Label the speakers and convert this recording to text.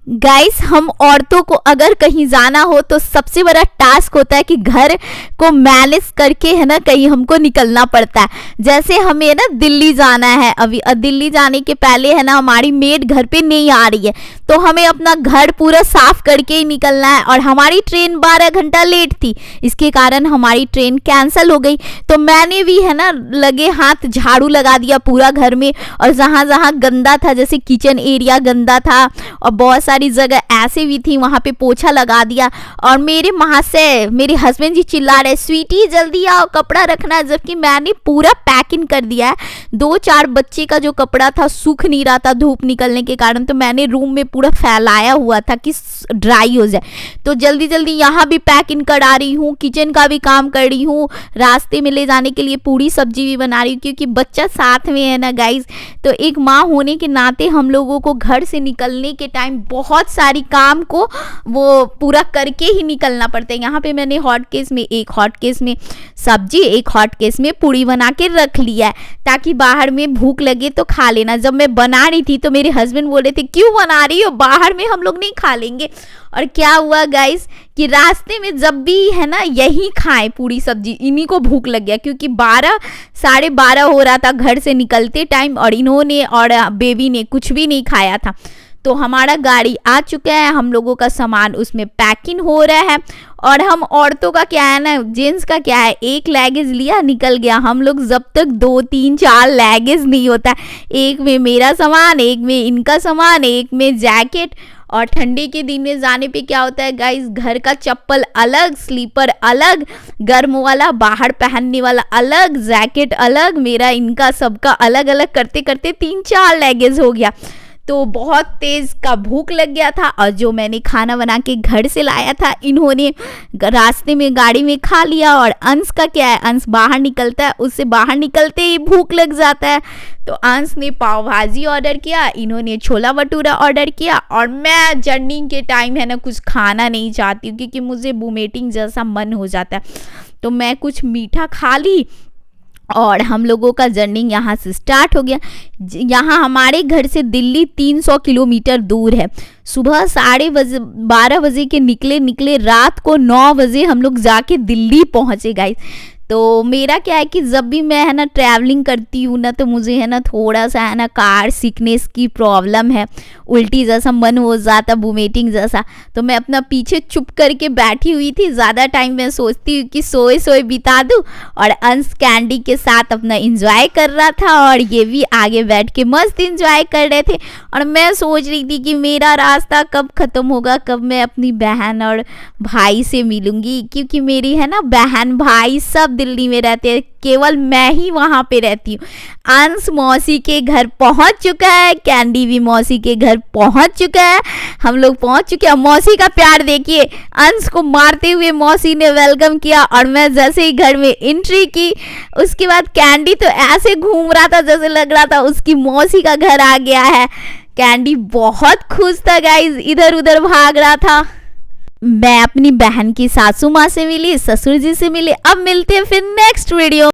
Speaker 1: Guys, हम औरतों को अगर कहीं जाना हो तो सबसे बड़ा टास्क होता है कि घर को मैनेज करके है ना कहीं हमको निकलना पड़ता है। जैसे हमें ना दिल्ली जाना है, अभी दिल्ली जाने के पहले है ना हमारी मेड घर पे नहीं आ रही है, तो हमें अपना घर पूरा साफ करके ही निकलना है। और हमारी ट्रेन 12 घंटा लेट थी, इसके कारण हमारी ट्रेन कैंसिल हो गई। तो मैंने भी है ना लगे हाथ झाड़ू लगा दिया पूरा घर में, और जहाँ जहाँ गंदा था, जैसे किचन एरिया गंदा था और बहुत सारी जगह ऐसे भी थी, वहाँ पे पोछा लगा दिया। और मेरे वहाँ से मेरे हस्बैंड जी चिल्ला रहे, स्वीटी जल्दी आओ कपड़ा रखना है, जबकि मैंने पूरा पैकिंग कर दिया है। 2-4 बच्चे का जो कपड़ा था सूख नहीं रहा था धूप निकलने के कारण, तो मैंने रूम में पूरा फैलाया हुआ था कि ड्राई हो जाए। तो जल्दी जल्दी यहाँ भी पैकिंग करा रही हूँ, किचन का भी काम कर रही हूँ, रास्ते में ले जाने के लिए पूरी सब्जी भी बना रही हूँ, क्योंकि बच्चा साथ में है ना गाइस। तो एक माँ होने के नाते हम लोगों को घर से निकलने के टाइम बहुत सारी काम को वो पूरा करके ही निकलना पड़ता है। यहाँ पे मैंने एक हॉट केस में सब्जी, एक हॉट केस में पूरी बना के रख लिया है, ताकि बाहर में भूख लगे तो खा लेना। जब मैं बना रही थी तो मेरे हस्बैंड बोल रहे थे क्यों बना रही हो, बाहर में हम लोग नहीं खा लेंगे। और क्या हुआ गाइस कि रास्ते में जब भी है ना यही खाएं पूरी सब्जी, इन्हीं को भूख लग गया, क्योंकि 12-12:30 हो रहा था घर से निकलते टाइम, और इन्होंने और बेबी ने कुछ भी नहीं खाया था। तो हमारा गाड़ी आ चुका है, हम लोगों का सामान उसमें पैकिंग हो रहा है। और हम औरतों का क्या है ना, जेंट्स का क्या है, एक लगेज लिया निकल गया। हम लोग जब तक 2-3-4 लगेज नहीं होता, एक में मेरा सामान, एक में इनका सामान, एक में जैकेट। और ठंडी के दिन में जाने पे क्या होता है गाइस, घर का चप्पल अलग, स्लीपर अलग, गर्म वाला बाहर पहनने वाला अलग, जैकेट अलग, मेरा इनका सबका अलग अलग करते करते 3-4 लगेज हो गया। तो बहुत तेज़ का भूख लग गया था, और जो मैंने खाना बना के घर से लाया था इन्होंने रास्ते में गाड़ी में खा लिया। और अंश का क्या है, अंश बाहर निकलता है, उससे बाहर निकलते ही भूख लग जाता है। तो अंश ने पाव भाजी ऑर्डर किया, इन्होंने छोला भटूरा ऑर्डर किया। और मैं जर्नी के टाइम है ना कुछ खाना नहीं चाहती हूँ, क्योंकि मुझे वोमिटिंग जैसा मन हो जाता है, तो मैं कुछ मीठा खा ली। और हम लोगों का जर्नी यहाँ से स्टार्ट हो गया। यहाँ हमारे घर से दिल्ली 300 किलोमीटर दूर है। सुबह 12:30 बजे के निकले, रात को 9 बजे हम लोग जाके दिल्ली पहुँचे गाइस। तो मेरा क्या है कि जब भी मैं है ना ट्रैवलिंग करती हूँ ना, तो मुझे है ना थोड़ा सा है ना कार सिकनेस की प्रॉब्लम है, उल्टी जैसा मन हो जाता, वोमिटिंग जैसा। तो मैं अपना पीछे चुप करके बैठी हुई थी। ज़्यादा टाइम मैं सोचती हूँ कि सोए बिता दूँ, और अंश कैंडी के साथ अपना इंजॉय कर रहा था, और ये भी आगे बैठ के मस्त इंजॉय कर रहे थे। और मैं सोच रही थी कि मेरा रास्ता कब ख़त्म होगा, कब मैं अपनी बहन और भाई से मिलूँगी, क्योंकि मेरी है ना बहन भाई सब दिल्ली में रहते हैं, केवल मैं ही वहाँ पे रहती हूँ। अंश मौसी के घर पहुँच चुका है, कैंडी भी मौसी के घर पहुँच चुका है, हम लोग पहुँच चुके हैं। मौसी का प्यार देखिए, अंश को मारते हुए मौसी ने वेलकम किया, और मैं जैसे ही घर में एंट्री की, उसके बाद कैंडी तो ऐसे घूम रहा था जैसे लग रहा था उसकी मौसी का घर आ गया है। कैंडी बहुत खुश था गाइज, इधर उधर भाग रहा था। मैं अपनी बहन की सासू माँ से मिली, ससुर जी से मिली। अब मिलते हैं फिर नेक्स्ट वीडियो।